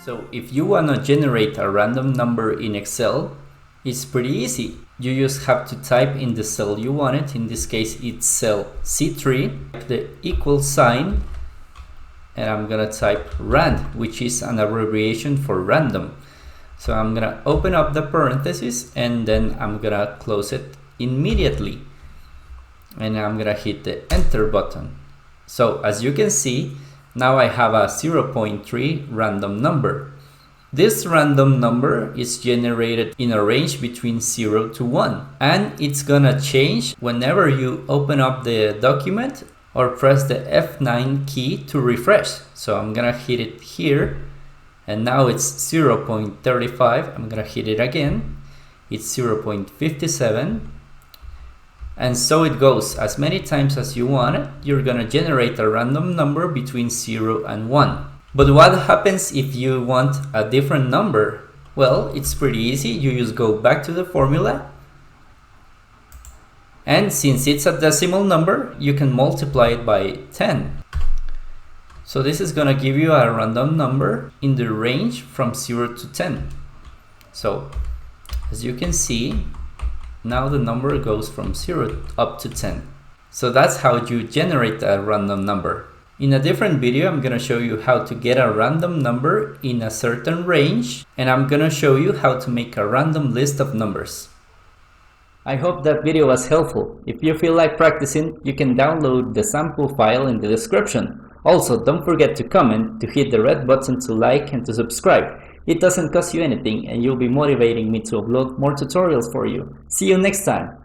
So if you want to generate a random number in Excel, it's pretty easy. You just have to type in the cell you want it. In this case, it's cell C3, the equal sign, and I'm gonna type rand, which is an abbreviation for random. So I'm gonna open up the parentheses and then I'm gonna close it immediately. And I'm gonna hit the enter button. So as you can see, now I have a 0.3 random number. This random number is generated in a range between 0 to 1, and it's gonna change whenever you open up the document or press the F9 key to refresh. So I'm gonna hit it here, and now it's 0.35. I'm gonna hit it again. It's 0.57. And so it goes. As many times as you want it, you're gonna generate a random number between 0 and 1. But what happens if you want a different number? Well, it's pretty easy. You just go back to the formula. And since it's a decimal number, you can multiply it by 10. So this is gonna give you a random number in the range from 0 to 10. So as you can see, now the number goes from 0 up to 10. So that's how you generate a random number. In a different video, I'm gonna show you how to get a random number in a certain range, and I'm gonna show you how to make a random list of numbers. I hope that video was helpful. If you feel like practicing, you can download the sample file in the description. Also, don't forget to comment, to hit the red button to like and to subscribe. It doesn't cost you anything and you'll be motivating me to upload more tutorials for you. See you next time!